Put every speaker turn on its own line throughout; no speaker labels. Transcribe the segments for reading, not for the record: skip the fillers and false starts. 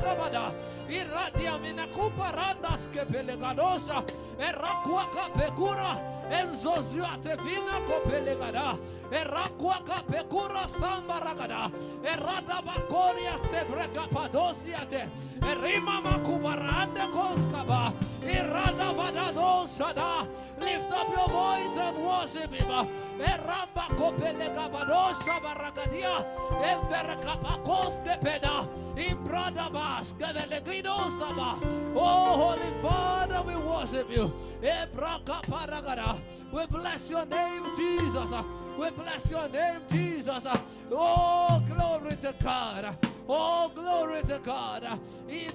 kabada. Iradia minakupa randas kepelegadosa. Erakuaka pekura. Enzozuate vina kopelegada. Erakuaka pekura sambaragada. Erada bakoria sebreka padosiate. Erima makubarande koskaba. Irada badadosada. Lift up your voice and worship him. Eramba kopelegabadosa baragadia. Emberekapakos kepeda. Imbradabas kevelegidosaba. Oh, Holy Father, we worship you. Ebrakaparagada. We bless your name, Jesus. We bless your name, Jesus. Oh, glory to God. Oh, glory to God. Can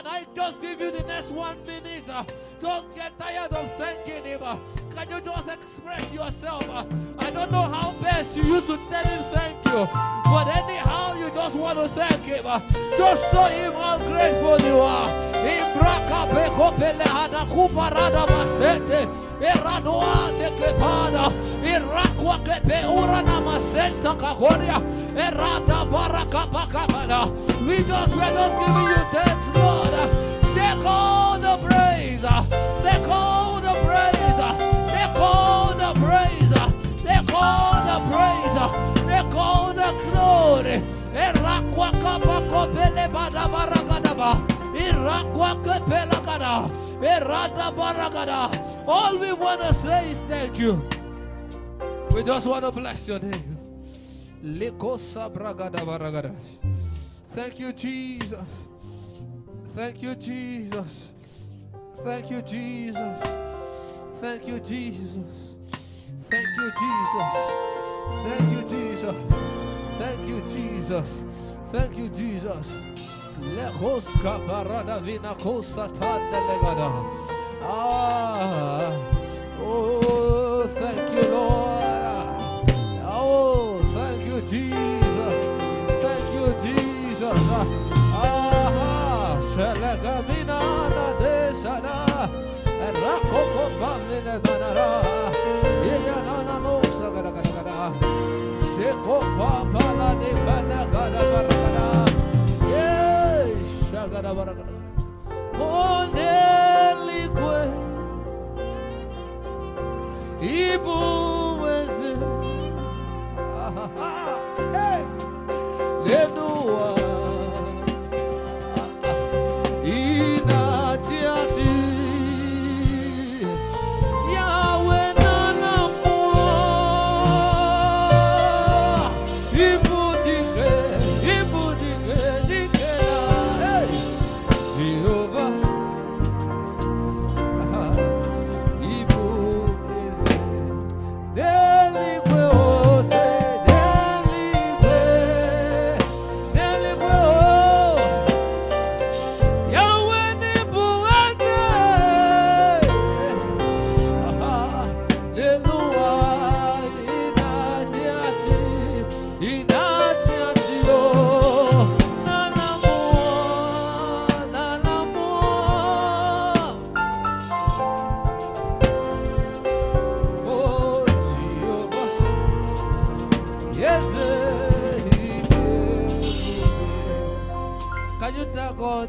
I just give you the next 1 minute? Don't get tired of thanking him. Can you just express yourself? I don't know how best you used to tell him thank you, but anyhow you just want to thank him. Just show him how grateful you are. Eradoate kepada, Irakwa kepe urana masenta kagoria, Erada baraka bakabada. We're just giving you thanks, Lord. Take all the praise, take all the praise, take all the praise, take all the praise, take all the glory. Erakwa kapako pele bada baragadaba. All we want to say is thank you. We just want to bless your name. Thank you, Jesus. Thank you, Jesus. Thank you, Jesus. Thank you, Jesus. Thank you, Jesus. Thank you, Jesus. Thank you, Jesus. Thank you, Jesus. Lehoska parada vina kosa tanda legada. Oh, thank you, Lord. Oh, thank you, Jesus. Thank you, Jesus. Selega vina na desada. Rakoko bamine banara. Iya nana no sagada gada. Seko papa la de bana gada baragada. Onelikwe ibuweze lenua inatiati yawe nanamua ibudike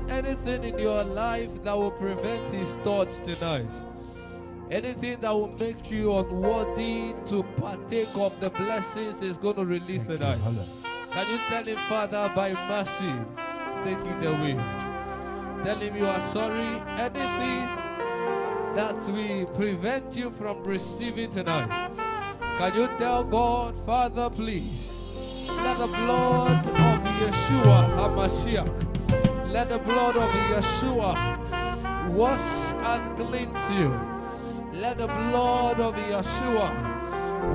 Anything in your life that will prevent his thoughts tonight, anything that will make you unworthy to partake of the blessings he's going to release tonight, can you tell him, Father, by mercy, take it away. Tell him you are sorry. Anything that will prevent you from receiving tonight, can you tell God, Father, please, let the blood of Yeshua HaMashiach, let the blood of Yeshua wash and cleanse you. Let the blood of Yeshua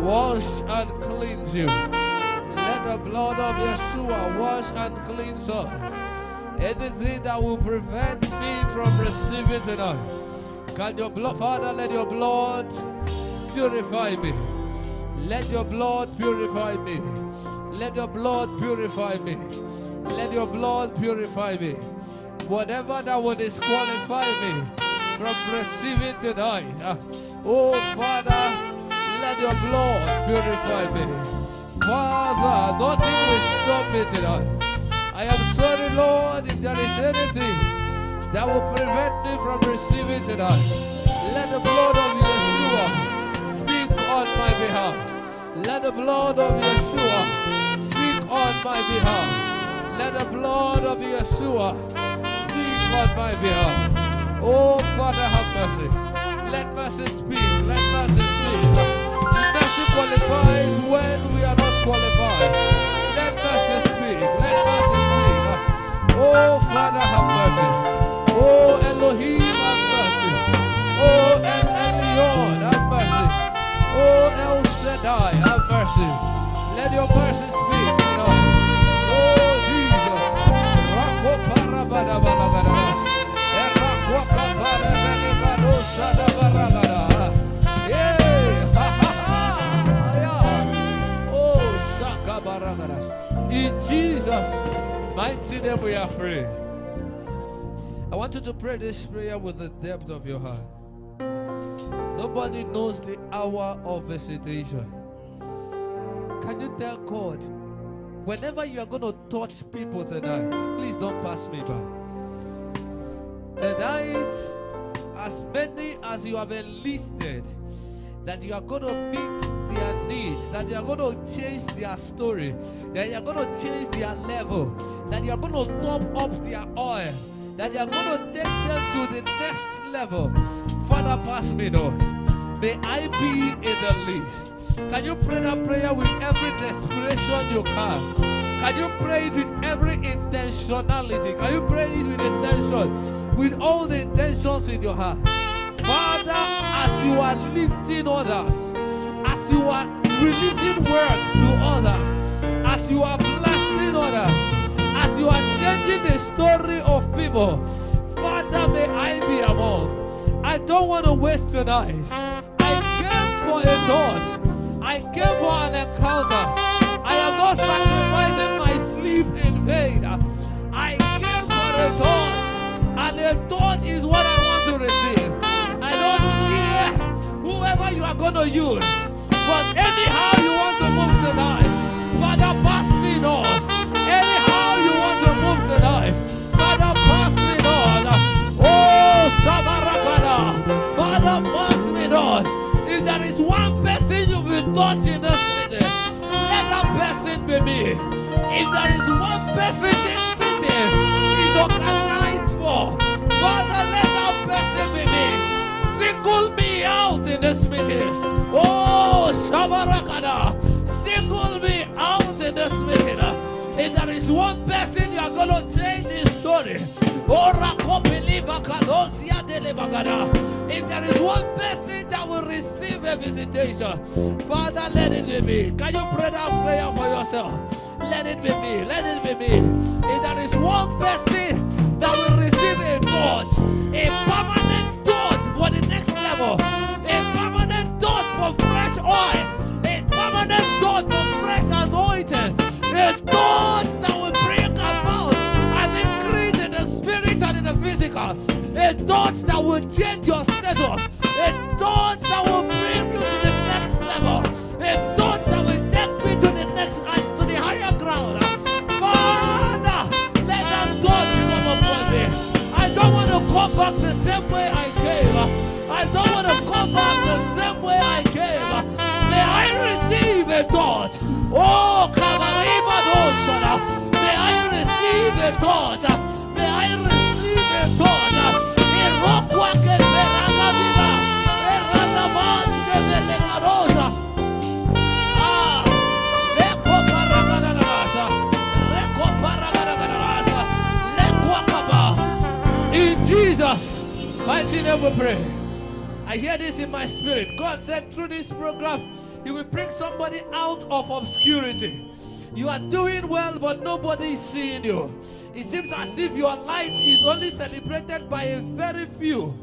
wash and cleanse you. Let the blood of Yeshua wash and cleanse us. Anything that will prevent me from receiving tonight, can your blood, Father, let your blood purify me. Let your blood purify me. Let your blood purify me. Let your blood purify me. Whatever that will disqualify me from receiving tonight, oh Father, let your blood purify me. Father, nothing will stop me tonight. I I am sorry, Lord, if there is anything that will prevent me from receiving tonight. Let the blood of Yeshua speak on my behalf. Let the blood of Yeshua speak on my behalf. Let the blood of Yeshua speak on my behalf. Oh, Father, have mercy. Let mercy speak. Let mercy speak. Mercy qualifies when we are not qualified. Let mercy speak. Let mercy speak. Oh, Father, have mercy. Oh, Elohim, have mercy. Oh, El Elyon, have mercy. Oh, El Shaddai, have mercy. Let your mercy speak tonight. Oh, Jesus. Rako parabada balagada. Erako kapara benegado shada baragada. Yeah. Ha ha ha. Yeah. Oh, shaka baragada. In Jesus' mighty name we are free. I want you to pray this prayer with the depth of your heart. Nobody knows the hour of visitation. Can you tell God, whenever you are going to touch people tonight, please don't pass me by. Tonight, as many as you have enlisted, that you are going to meet their needs, that you are going to change their story, that you are going to change their level, that you are going to top up their oil, that you are going to take them to the next level. Father, pass me not. May I be in the list. Can you pray that prayer with every desperation you can? Can you pray it with every intentionality? Can you pray it with intention? With all the intentions in your heart. Father, as you are lifting others, as you are releasing words to others, as you are blessing others, as you are changing the story of people, Father, may I be among. I don't want to waste tonight. I came for a thought. I came for an encounter. I am not sacrificing my sleep in vain. I came for a thought, and a thought is what I want to receive. I don't care whoever you are going to use, but anyhow you want to move tonight, Father, pass me north. Anyhow you want to move tonight, Father, pass me north. Oh, Sabarakada, Father, pass me north. If there is one person you will touch in this meeting, let that person be me. If there is one person this meeting is organized for, Father, let that person be me. Single me out in this meeting. Oh, Shabarakada, single me out in this meeting. If there is one person you are going to change his story, if there is one person that will receive a visitation, Father, let it be me. Can you pray that prayer for yourself? Let it be me. Let it be me. If there is one person that will receive a touch, a permanent touch for the next level, a permanent touch for fresh oil, a permanent touch for fresh anointing, a touch that will bring about an increase in the spirit and in the physical, a touch that will change your status, a touch that will bring you to the next level, a touch that will take me to the next and to the higher ground. Father, let that touch come upon me. I don't want to come back the same way I came. I don't want to come back the same way I came. May I receive a touch. Oh, Kabarima Doshana. May I receive a touch. May I receive a touch. Irokwaken Veragavila. Eragamas de Velegarosa. Ah, Leko Paraganarasa. Leko Paraganarasa. Leko Kaba. In Jesus' mighty name we pray. I hear this in my spirit. God said through this program, He will bring somebody out of obscurity. You are doing well, but nobody is seeing you. It seems as if your light is only celebrated by a very few,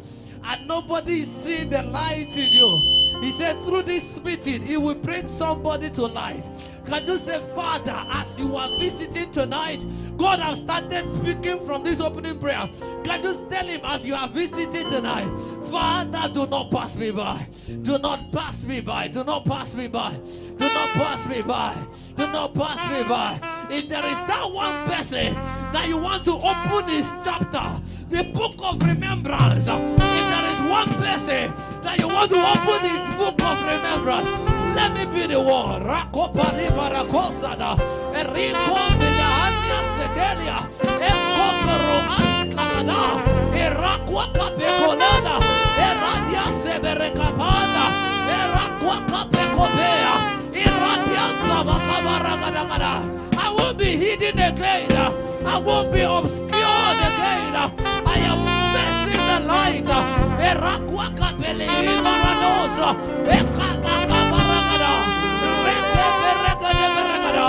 and nobody is seeing the light in you. He said through this meeting, He will bring somebody to light. Can you say, Father, as you are visiting tonight, God has started speaking from this opening prayer. Can you tell Him as you are visiting tonight, Father, do not pass me by. Do not pass me by. Do not pass me by. Do not pass me by. Do not pass me by. If there is that one person that you want to open his chapter, the book of remembrance, if there is one person that you want to open his book of remembrance, let me be the one. Rakopari barakosada, Eriko Milahania Sedelia, Ekopero Askanada, Erakwa Kapekolada, Eradia Seberekapanda, Erakwa Kapekopea, Eradia Sabakabaragada. I won't be hidden again. I won't be obscured again. I am facing the light. Erakwa Kapele Maranosa, Ekabakabaragada, Rekeberegada,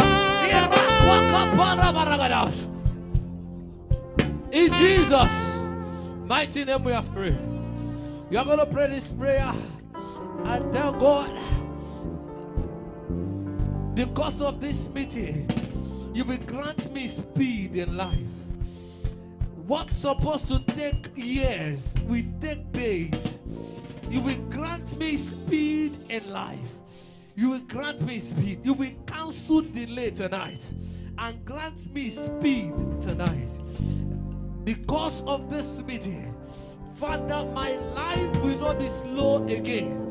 Erakwa Kaparagada. In Jesus' mighty name we are free. You are going to pray this prayer and tell God, because of this meeting, you will grant me speed in life. What's supposed to take years will take days. You will grant me speed in life. You will grant me speed. You will cancel delay tonight and grant me speed tonight. Because of this meeting, Father, my life will not be slow again.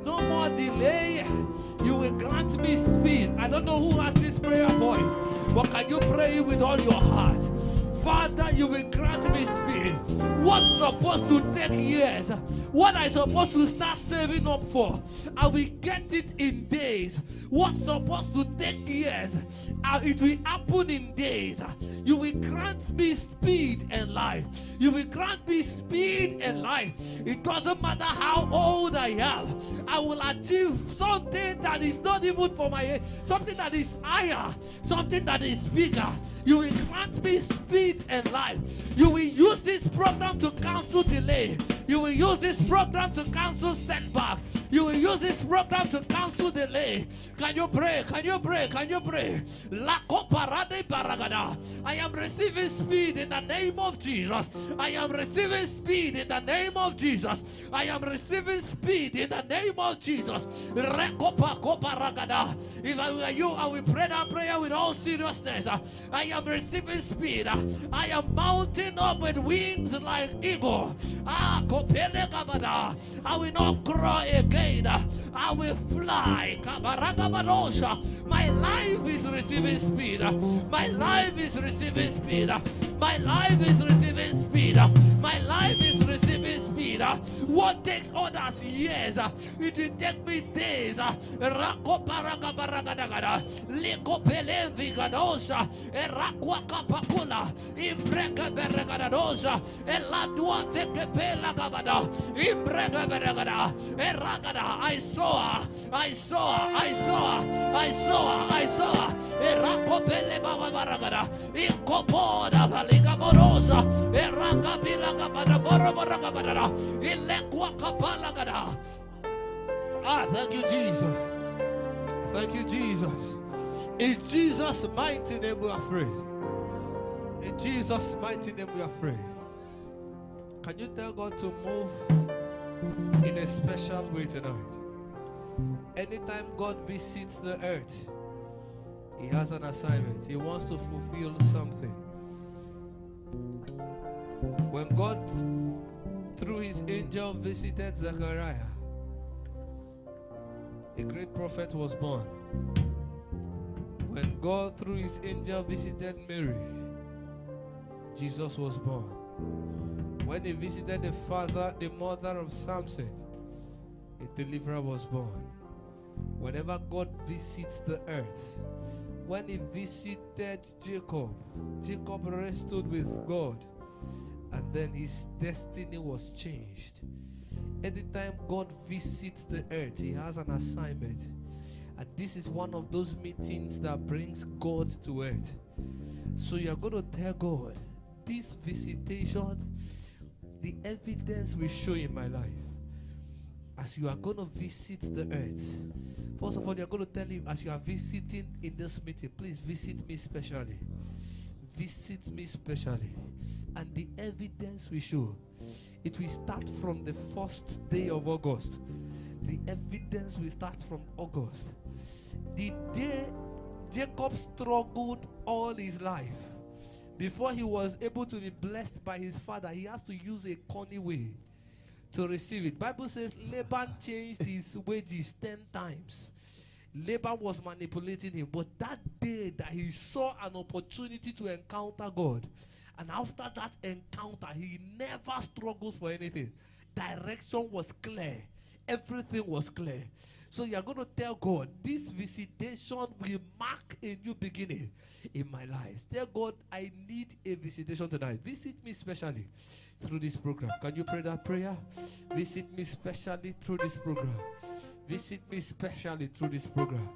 No more delay. You will grant me speed. I don't know who has this prayer point, but can you pray with all your heart? Father, you will grant me speed. What's supposed to take years, what I'm supposed to start saving up for, I will get it in days. What's supposed to take years, it will happen in days. You will grant me speed and life. You will grant me speed and life. It doesn't matter how old I am. I will achieve something that is not even for my age, something that is higher, something that is bigger. You will grant me speed and life. You will use this program to cancel delay. You will use this program to cancel setbacks. You will use this program to cancel delay. Can you pray? Can you pray? Can you pray? I am receiving speed in the name of Jesus. I am receiving speed in the name of Jesus. I am receiving speed in the name of Jesus. If I were you, I will pray that prayer with all seriousness. I am receiving speed. I am mounting up with wings like eagle. I will not cry again. I will fly. My life is receiving speed. My life is receiving speed. My life is receiving speed. My life is receiving speed. What takes others years, it will take me days. I saw. Thank you, Jesus. Thank you, Jesus. In Jesus' mighty name we are free. In Jesus' mighty name we are free. Can you tell God to move in a special way tonight? Anytime God visits the earth, He has an assignment. He wants to fulfill something. When God, through His angel, visited Zechariah, a great prophet was born. When God, through His angel, visited Mary, Jesus was born. When He visited the mother of Samson, a deliverer was born. Whenever God visits the earth, when He visited Jacob, Jacob wrestled with God, and then his destiny was changed. Anytime God visits the earth, He has an assignment. And this is one of those meetings that brings God to earth. So you're going to tell God, this visitation, the evidence will show in my life. as you are going to visit the earth, first of all, you're going to tell him, as you are visiting in this meeting, please visit me specially. Visit me specially. And the evidence we show, it will start from the first day of August. The evidence will start from August. The day Jacob struggled all his life, before he was able to be blessed by his father, he has to use a cunning way to receive it. Bible says Laban changed his wages 10 times. Laban was manipulating him. But that day that he saw an opportunity to encounter God, and after that encounter, he never struggles for anything. Direction was clear. Everything was clear. So you are going to tell God, this visitation will mark a new beginning in my life. Tell God, I need a visitation tonight. Visit me specially through this program. Can you pray that prayer? Visit me specially through this program. Visit me specially through this program.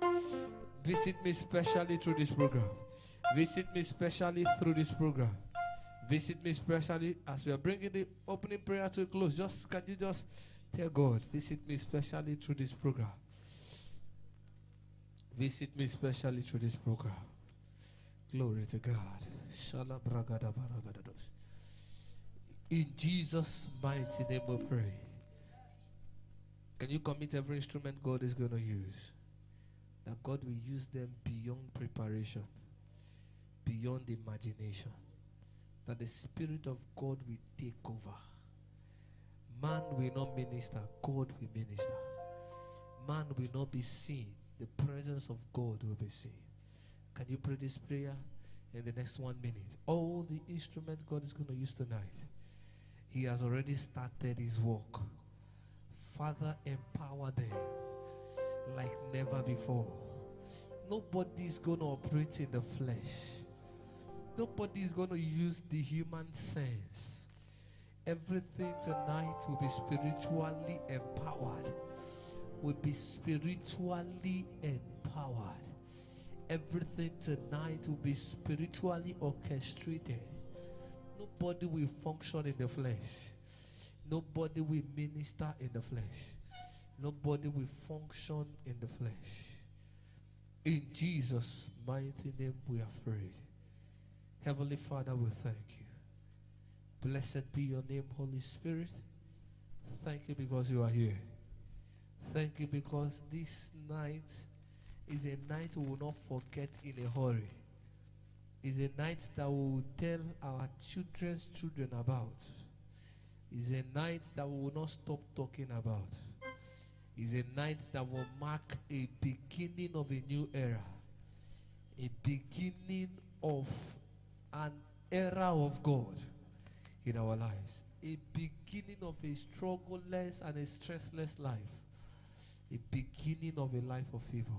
Visit me specially through this program. Visit me specially through this program. Visit me specially. As we are bringing the opening prayer to a close, can you just tell God, visit me specially through this program. Visit me specially through this program. Glory to God. In Jesus' mighty name we pray. Can you commit every instrument God is going to use? That God will use them beyond preparation, beyond imagination. That the Spirit of God will take over. Man will not minister, God will minister. Man will not be seen, the presence of God will be seen. Can you pray this prayer in the next 1 minute? All the instruments God is going to use tonight, He has already started His work. Father, empower them like never before. Nobody is going to operate in the flesh. Nobody is going to use the human sense. Everything tonight will be spiritually empowered. Will be spiritually empowered. Everything tonight will be spiritually orchestrated. Nobody will function in the flesh. Nobody will minister in the flesh. Nobody will function in the flesh. In Jesus' mighty name we have prayed. Heavenly Father, we thank you. Blessed be your name, Holy Spirit. Thank you because you are here. Thank you because this night is a night we will not forget in a hurry. It's a night that we will tell our children's children about. It's a night that we will not stop talking about. It's a night that will mark a beginning of a new era. A beginning of an era of God in our lives. A beginning of a struggleless and a stressless life. A beginning of a life of favor.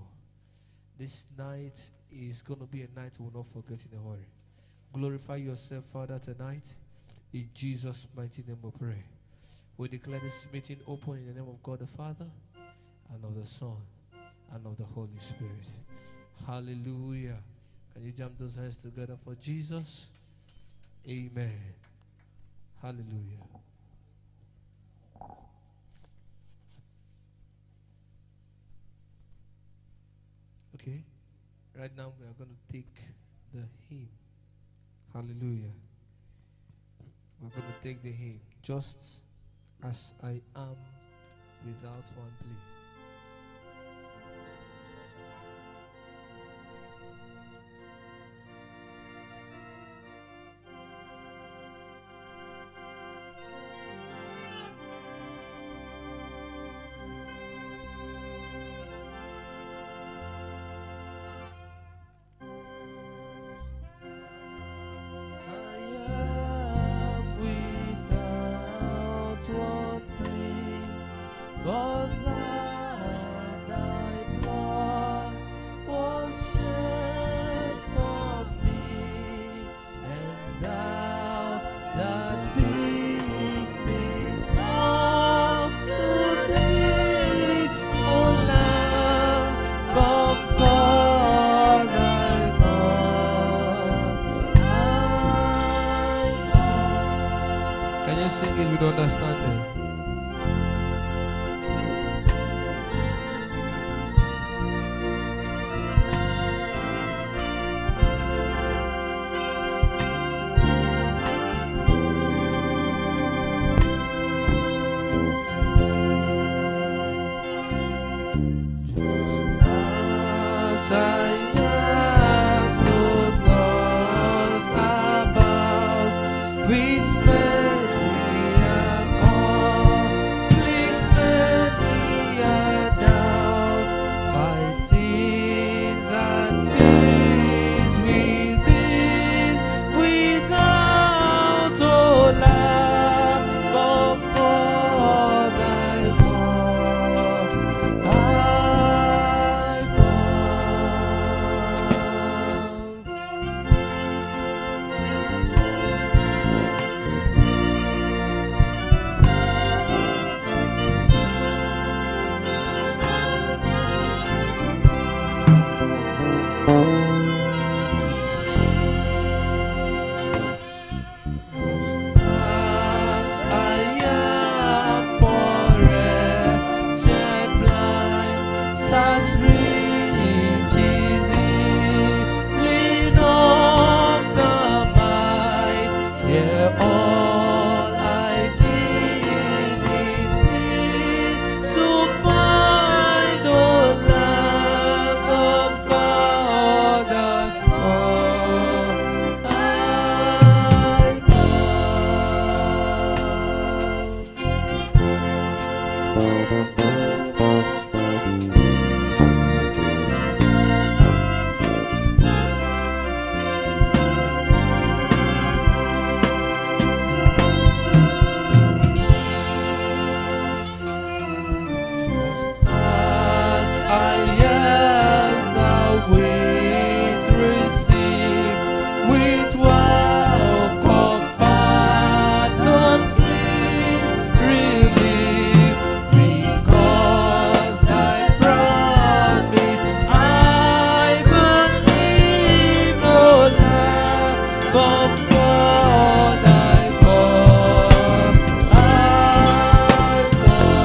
This night is going to be a night we will not forget in a hurry. Glorify yourself, Father, tonight. In Jesus' mighty name we pray. We declare this meeting open in the name of God the Father, and of the Son, and of the Holy Spirit. Hallelujah. Can you jump those hands together for Jesus? Amen. Hallelujah. Okay. Right now we are going to take the hymn. Hallelujah. We're going to take the hymn. Just as I am, without one plea. Can you sing it with understanding? with many conflicts, many doubts, fightings and fears within, without all lack of God I come, I come. As I am poor, wretched, blind, such riches lean of the mind, yeah, all I need in thee to find, O Lamb of God, I come, I as I am, thou wilt receive with welcome pardon, clean relief, because thy promise I believe, O Lamb of God, I come, I come.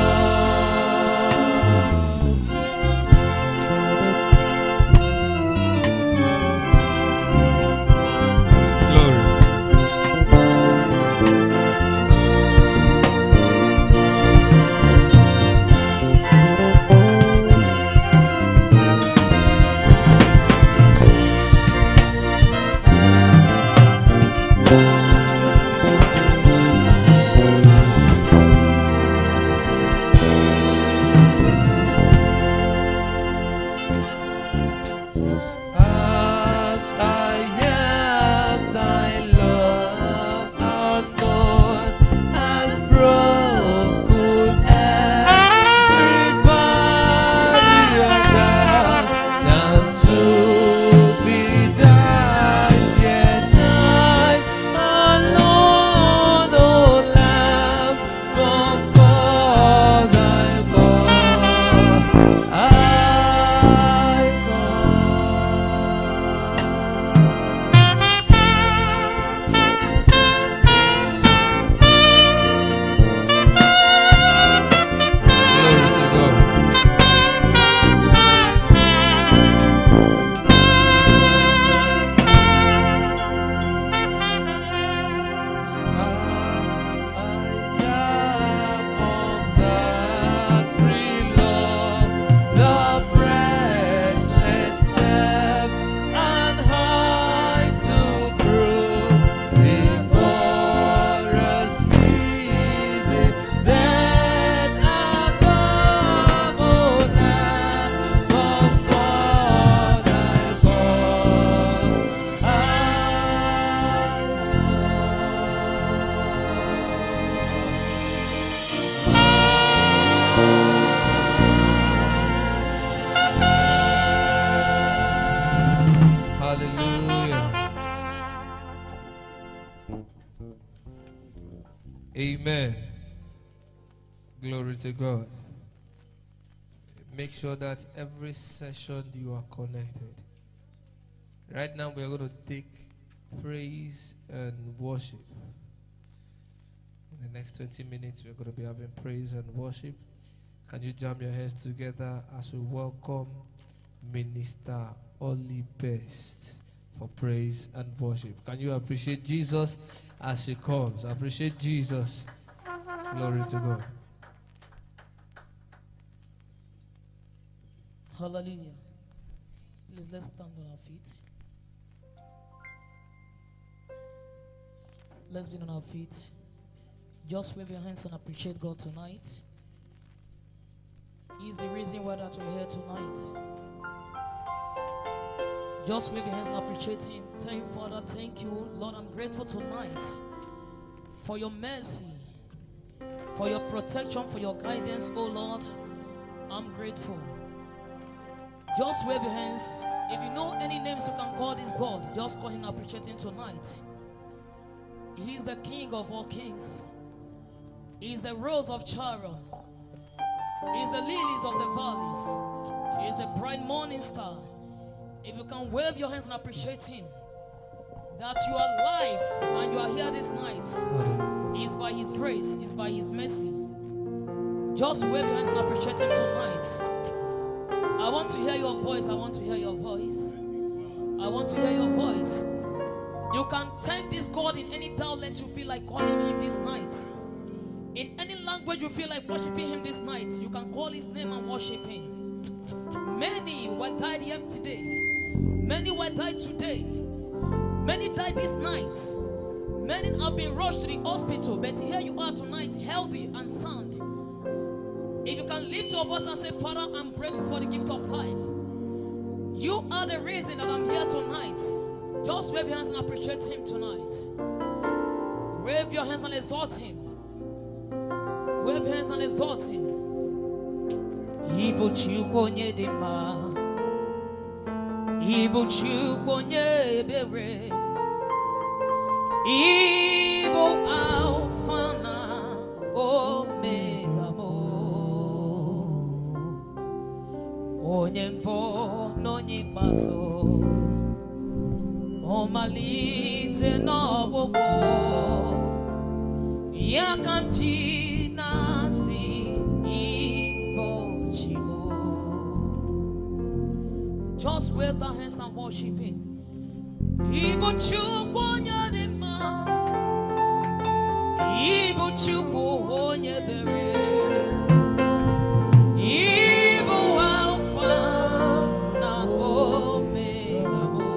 Glory. As I am, thy love unknown has broken every barrier down, and to be thine, yet I alone, O Lamb of God, I come, I come. Glory to God. Hallelujah. Amen. Glory to God. Make sure that every session you are connected. Right now we are going to take praise and worship. In the next 20 minutes we're going to be having praise and worship. Can you jam your hands together as we welcome Minister Only Best for praise and worship? Can you appreciate Jesus as he comes? Appreciate Jesus. Glory to God.
Hallelujah. Let's stand on our feet. Let's be on our feet. Just wave your hands and appreciate God tonight. He's the reason why that we're here tonight. Just wave your hands and appreciate Him. Tell Him, Father, thank you. Lord, I'm grateful tonight for your mercy, for your protection, for your guidance, oh Lord. I'm grateful. Just wave your hands. If you know any names you can call this God, just call Him and appreciate Him tonight. He is the King of all kings. He is the Rose of Sharon. He is the lilies of the valleys. He is the bright morning star. If you can wave your hands and appreciate Him, that you are alive and you are here this night, it's by His grace, it's by His mercy. Just wave your hands and appreciate Him tonight. I want to hear your voice. I want to hear your voice. I want to hear your voice. You can thank this God in any dialect you feel like calling Him this night. In any language you feel like worshiping Him this night, you can call His name and worship Him. Many were died yesterday. Many were died today. Many died this night. Many have been rushed to the hospital, but here you are tonight, healthy and sound. If you can lift your voice and say, Father, I'm grateful for the gift of life. You are the reason that I'm here tonight. Just wave your hands and appreciate Him tonight. Wave your hands and exalt Him. Wave your hands and exalt Him. Ibuchukonye dima, Ibuchukonye bere, Ibu Alpha na Omega mo, Onyempo no nyikbaso, Omalite no bobo, Yakamji nasi. Just wave the hands and worship Him. Ibuchukonye dima, Ibuchukonye bere, Ibu Alpha na Omega mo,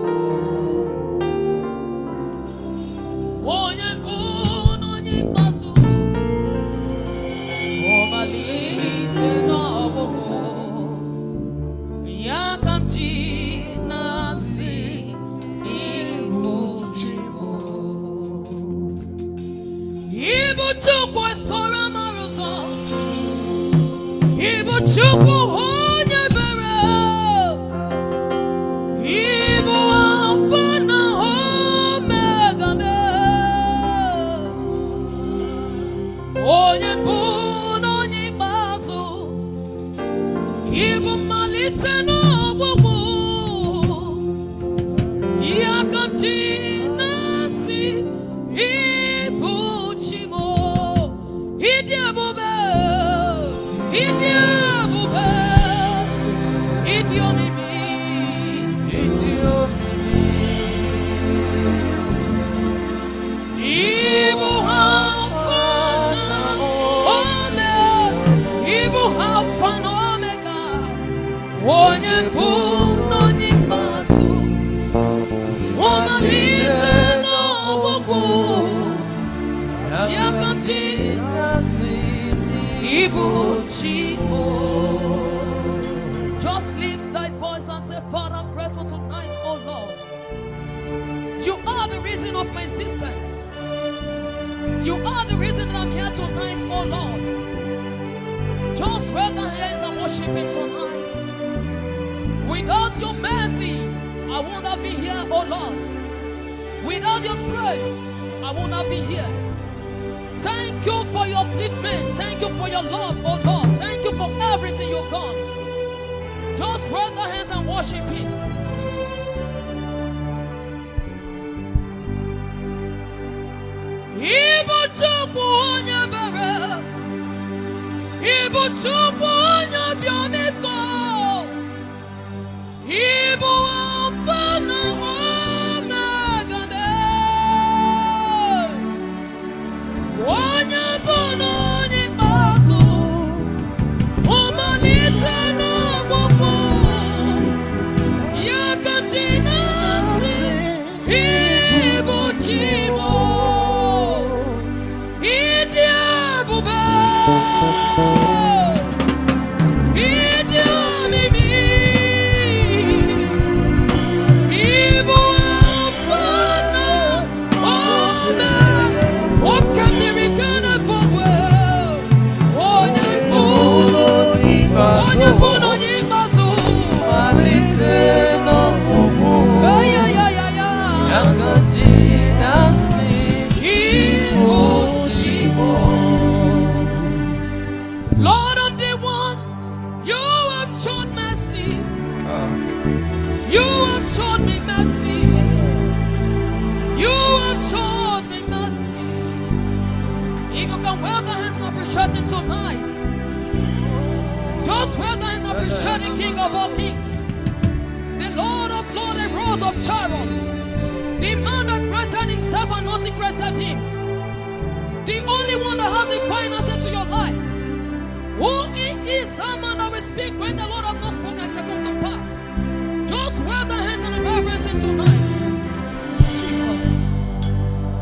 Onyempo no nyikbaso, Omalite no bobo, Yakamji nasi Ibuchukwu esora maruzo, Ibuchukwu onye bere, Ibu Alpha na Omega me, onye mbụ na onye ikpeazụ, Ibu mmalite n'ọgwụgwụ, Yakamji nasi Onye puno nyimbasu, Omalite n'ọgbụgbụ, Yakamji Ibuchimo. Just lift thy voice and say, Father, I'm grateful tonight, oh Lord. You are the reason of my existence. You are the reason that I'm here tonight, oh Lord. Just raise the hands and worship Him tonight. Without your mercy, I would not be here, oh Lord. Without your grace, I would not be here. Thank you for your upliftment. Thank you for your love, oh Lord. Thank you for everything you've done. Just raise the hands and worship Him. Ibuchukwu onye bere, Ibuchukwu onye biomiko, Ibu Alpha na Omega me, onye bụ na onye ikpeazụ, Omalite n'ọgbụgbụ, Yakamji nasi Ibuchimo. Lord, I'm the one. You have shown mercy. You have shown me mercy. You have shown me mercy. If you can well the hands and appreciate him tonight. Just well the hands and appreciate the King of all kings. The Lord of lords and Rose of Sharon. The man that created himself and nothing created him. The only one that has the finances to your life. Who is that man that will speak when the Lord has not spoken and shall come to pass? Just wear the hands and reverence him tonight. Jesus.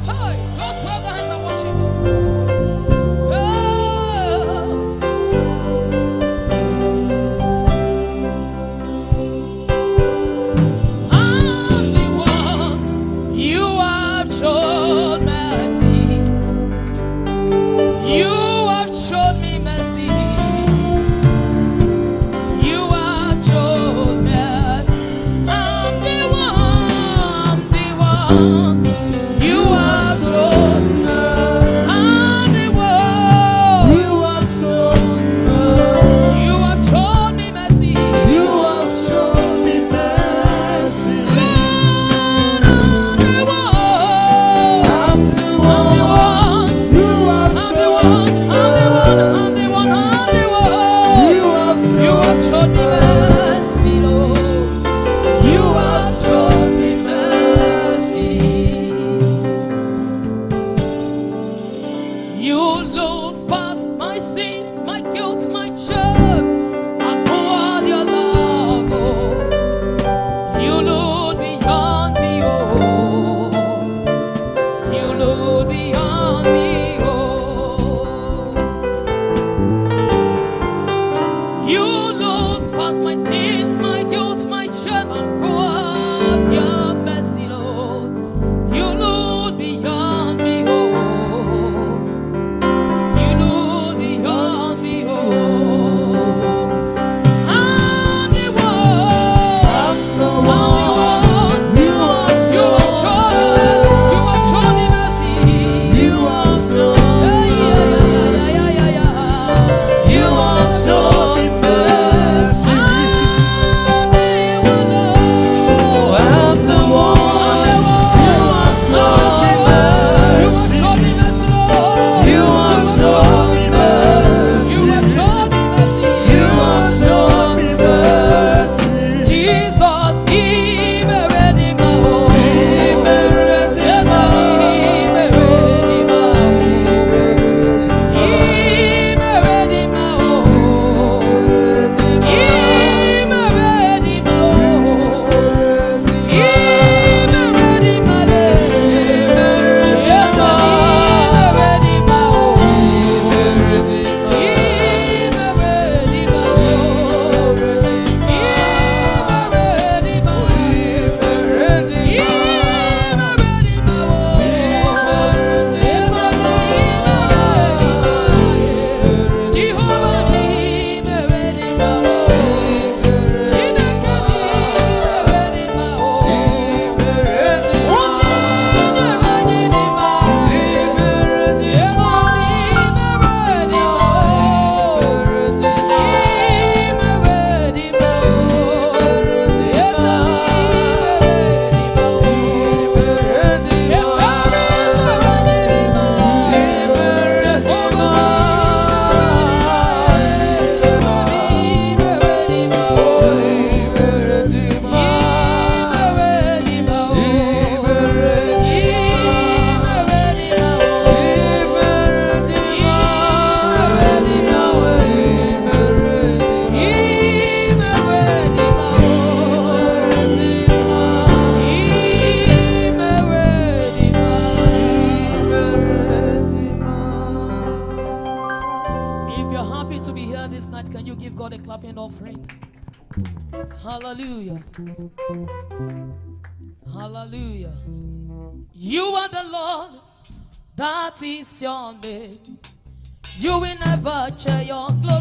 Hey, just wear the hands and watch him. I'm the one you have shown mercy. You have shown me mercy. You have shown me. I'm the one you have shown. I'm the one you have shown. You have shown me mercy.
You have shown me mercy.
Lord, I'm the one.
I'm the
I'm the
one.
one.
You have
I'm the one. I'm the one. I'm the one. I'm the one.
You have
You have shown me mercy, Lord. You have shown me mercy. You look past my sins, my guilt, my shame, and poured your love. Oh. You look beyond me, oh. You look beyond me, oh. You look past my sins, my guilt, my shame, and poured your mercy, Lord. You look beyond me, oh. You look beyond me, oh. I'm the one.
I'm the
I'm the
one.
one.
You have
You have shown me mercy. You have shown me mercy.
You have shown
Yeah, yeah, yeah, yeah, yeah, yeah.
You have shown me mercy.
I'm the one, Lord.
I'm the one. You have shown me mercy.
You have shown me mercy.
You have shown me mercy.
You have shown me mercy.
You have shown me mercy.
Jesus, He may redeem my home.
He may redeem
Yes,
my
He may redeem my home. He may redeem my home. He may redeem my home. He may redeem my life. Yes, He may redeem my home. He may redeem my home. He may redeem my home. If you're happy to be here this night, can you give God a clapping offering? Hallelujah. Hallelujah. You are the Lord, that is your name. You will never share your glory.